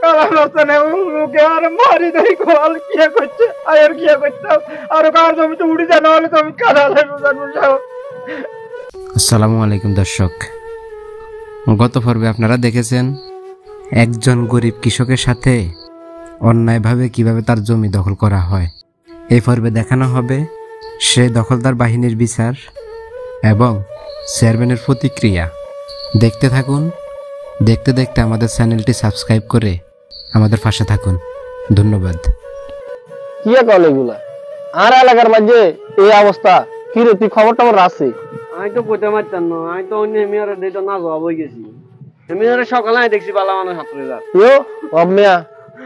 কালামস্তানে মুখে আর মারি দেই কল কি করছে আর কি করছে আর কার জমি তো উড়ে যায় নাহলে তো আমি কাদা লাগবো সাহেব। আসসালামু আলাইকুম দর্শক, গত পর্বে আপনারা দেখেছেন একজন গরিব কৃষকের সাথে অন্যায়ভাবে কিভাবে তার জমি দখল করা হয়। এই পর্বে দেখানো হবে সে দখলদার বাহিনীর বিচার এবং চেয়ারম্যানের প্রতিক্রিয়া। দেখতে থাকুন, দেখতে দেখতে আমাদের চ্যানেলটি সাবস্ক্রাইব করে আমাদের পাশে থাকুন। ধন্যবাদ। কি কল এগুলা আর এলাকার মাঝে এই অবস্থা? কি রে, তুই খবর টবর রাখছি? আমি তো কইতে পারতাম না, আমি তো অন্য হেমিয়ারে দিতে না জবাব হয়ে গেছি। হেমিয়ারে সকালে আমি দেখছি বালা মানুষ হাতরে যার অবমিয়া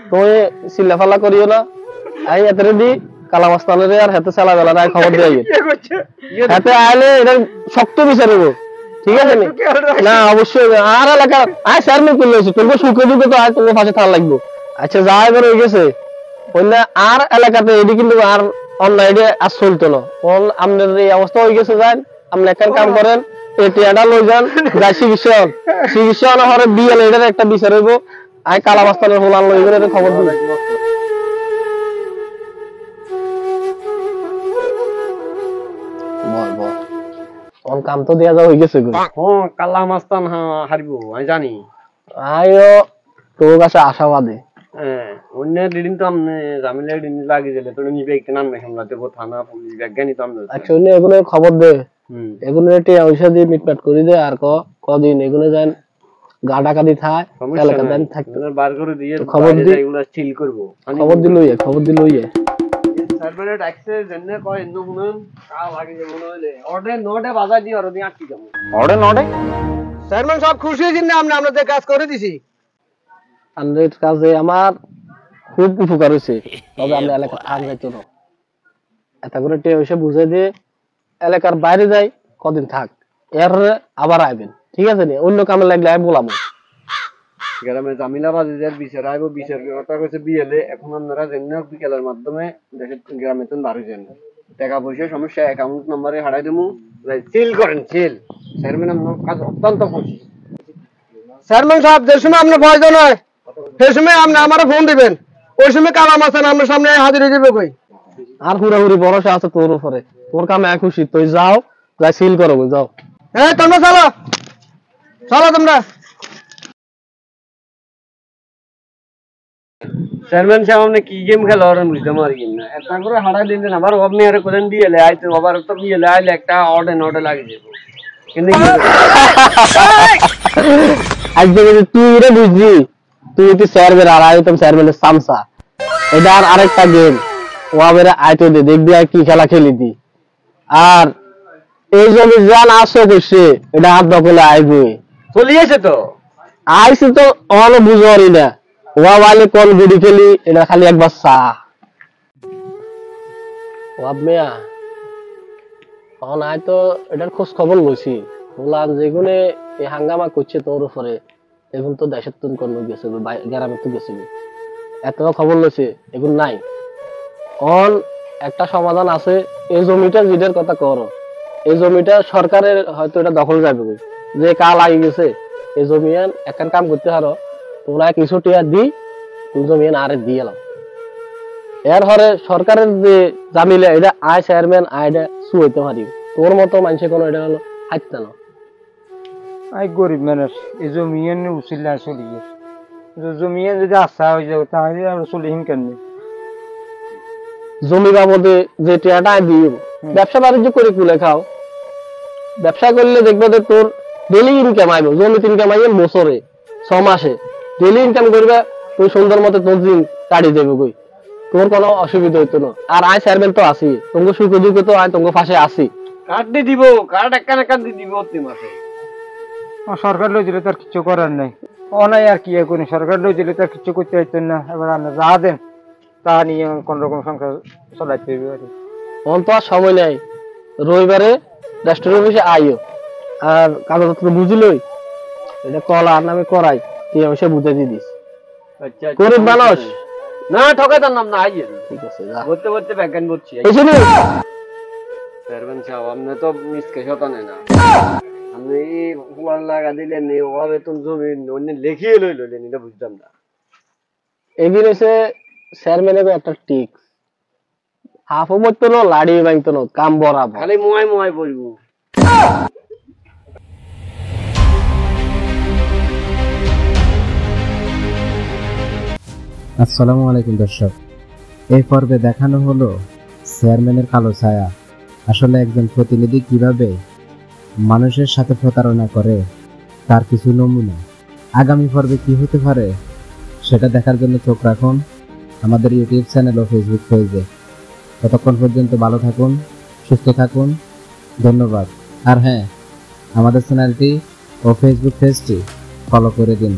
তুমি চিল্লাফাল্লা করিও না। আই এত দি কালামাস্তানের আর হাতে চালা বেলা নাই খবর দিয়ে হাতে আইলে এটা শক্ত বিচারব, ঠিক আছে না? অবশ্যই আর এলাকা আয় চেয়ারম্যান করলে তোমার সুখে দুঃখে তো আয় তোমার পাশে থাকা লাগবো। আচ্ছা যা এবার হয়ে গেছে বললে আর এলাকাতে এটি কিন্তু আর অন্যায় আর চলতো না। আপনার এই অবস্থা হয়ে গেছে, যান আপনি একটা কাম করেন, এটিয়াটা লই যান, যাই চিকিৎসা না হরে বিএল এটার একটা বিচার হইব। আই কালামাস্তানের হোলান লই গেলে খবর দিই। কাম তো দেয়া যা হয়ে গেছে গো। হ্যাঁ, কালা মাস্তান হারিব আমি জানি। আইও তোর কাছে আশাবাদী। হ্যাঁ, অন্য দিন তো আমি জামিলা দিন লাগিয়ে দিলে তো নিবে একটা নাম মেখমলা দেবো, থানা পুলিশ বিজ্ঞানী তো আমি। আচ্ছা অন্য এগুলো খবর দে, এগুলো টিয়া পয়সা দিয়ে মিটমাট করে দে। আর কদিন এগুলো যান গা ডাকা দি থাক এলাকা দেন থাকতে বার করে দিয়ে খবর দি, এগুলো স্টিল করব। খবর দিল ইয়ে, খবর দিল ইয়ে। সার্ভারে ট্যাক্সে জন্য কয় এন্ন শুনুন কা লাগে যে মনে হইলে অর্ডার নোটে বাজার দিয়ে আর দিন আটকে যাবো। অর্ডার নটে চেয়ারম্যান সব খুশি হয়েছেন না? আমরা আপনাদের কাজ করে দিছি। আমাদের কাজে আমার খুব উপকার হয়েছে, তবে আমরা এলাকা থাক যাইতো না। এত করে টিয়া পয়সা বুঝে দিয়ে এলাকার বাইরে যাই, কদিন থাক, এর আবার আইবেন, ঠিক আছে নি? অন্য কামে লাগলে আমি বলাম। গ্রামে জামিলা বাজার বিচার আইব, বিচার কথা কইছে বিএলএ। এখন আপনারা জেনে বিকেলের মাধ্যমে দেশের গ্রামে তো বাড়ি যান, টাকা পয়সা সমস্যা অ্যাকাউন্ট নম্বরে হারাই দেবো, সিল করেন সিল। চেয়ারম্যান আপনার কাজ অত্যন্ত খুশি। চেয়ারম্যান সাহেব যে সময় আপনার প্রয়োজন হয় সেই সময় আপনি আমার ফোন দিবেন, ওই সময় কালাম আছেন আপনার সামনে হাজির হয়ে যাবে। কই আর পুরাপুরি ভরসা আছে তোর উপরে, তোর কামে এক খুশি, তুই যাও, যাই সিল করো, যাও। হ্যাঁ তোমরা চলো চলো তোমরা। চেয়ারম্যান সাহেব আপনি কি গেম খেলা ওরা বুঝতে পারি না, একটা করে হারাই দিন আবার আপনি আর কোথায় বিএলএ আইতে আবার তো বিএলএ আইলে একটা অর্ডার লাগে যাবো। কিন্তু আজকে তুই রে বুঝলি, তুই তো চেয়ারম্যান আর আমি তো চেয়ারম্যানের সামসা। এটা আর আরেকটা গেম, ও আবেরা আইতো দে দেখবি আর কি খেলা খেলি দি। আর এই জমি জান আসো কইছে এটা হাত দখলে আইবে, চলিয়েছে তো আইছে তো অন বুঝরি না। ওয়া ওয়ালে কোন গুডি খেলি, এটা খালি একবার চা ওয়াব মিয়া। অন আই তো এটার খোঁজ খবর লইছি, বললাম যেগুনে এই হাঙ্গামা করছে তোর উপরে, এখন তো দেশের তুন কোন গেছে, গ্রামে তো গেছে, এত খবর লইছে এখন নাই। অন একটা সমাধান আছে, এই জমিটা যেটার কথা করো, এই জমিটা সরকারের হয়তো এটা দখল যাবে, যে কাল আগে গেছে এই জমিয়ান একটা কাম করতে পারো, তোমরা কিছু টিয়া দি তুমি জমিয়ান আরে দিয়ে এলাম। এর হরে সরকারের যে জামিলে এটা আয় চেয়ারম্যান আয়টা সু হইতে পারি, তোর মতো মানুষের কোনো এটা হলো হাইতে না। আই গরিব মানুষ, এই জমিয়ান উচিল না চলিয়ে, জমিয়ান যদি আশা হয়ে যাবে তাহলে আমরা চলিহীন কেন? জমি বাবদে যে টিয়াটা দিয়ে ব্যবসা বাণিজ্য করে কুলে খাও, ব্যবসা করলে দেখবে যে তোর ডেলি ইনকাম আইব, জমিতে ইনকাম আইব বছরে 6 মাসে ডেলি ইনকাম করবে, তুই সুন্দর মতো তোর দিন কাটি দেবে, কই তোর কোনো অসুবিধা হইতো না। আর আয় চেয়ারম্যান তো আসি, তোমাকে সুখে দুঃখে তো আয় তোমাকে পাশে আসি। কার্ড দিয়ে দিব, কার্ড একটা দিয়ে দিব অতি মাসে। সরকার লই দিলে তার কিছু করার নাই, অনাই আর কি করি, সরকার লই দিলে তার কিছু করতে হইতেন না। এবার আমরা যা দেন তা নিয়ে কোন রকম সংসার চলাইতে হইবে। আর অন তো আর সময় নাই, রবিবারে রেস্টুরেন্ট বসে আইও, আর কাগজপত্র বুঝিলই এটা কলা নামে করাই, তুই আমি সে বুঝে দিয়ে দিস। গরিব মানুষ না ঠকাইতাম নাম না আইয়ে, ঠিক আছে যা বলতে বলতে ব্যাজ্ঞান বলছি। বুঝলি চেয়ারম্যান সাহেব আপনি তো মিসকে শতানে না, আপনি হুয়ার লাগা দিলেন ওভাবে তো জমি অন্য লেখিয়ে লইলেন, এটা বুঝতাম না। এগিয়ে রয়েছে চেয়ারম্যানের একটা টিক্স, হাফও মরতো না লাড়ি ভাঙতো না, কাম বরাবর। খালি মোয়াই মোয়াই বলবো। আসসালামু আলাইকুম দর্শক, এই পর্বে দেখানো হলো চেয়ারম্যানের কালো ছায়া। আসলে একজন প্রতিনিধি কিভাবে মানুষের সাথে প্রতারণা করে তার কিছু নমুনা। আগামী পর্বে কি হতে পারে সেটা দেখার জন্য চোখ রাখুন আমাদের ইউটিউব চ্যানেল ও ফেসবুক পেজে। ততক্ষণ পর্যন্ত ভালো থাকুন, সুস্থ থাকুন, ধন্যবাদ। আর হ্যাঁ, আমাদের চ্যানেলটি ও ফেসবুক পেজটি ফলো করে দিন।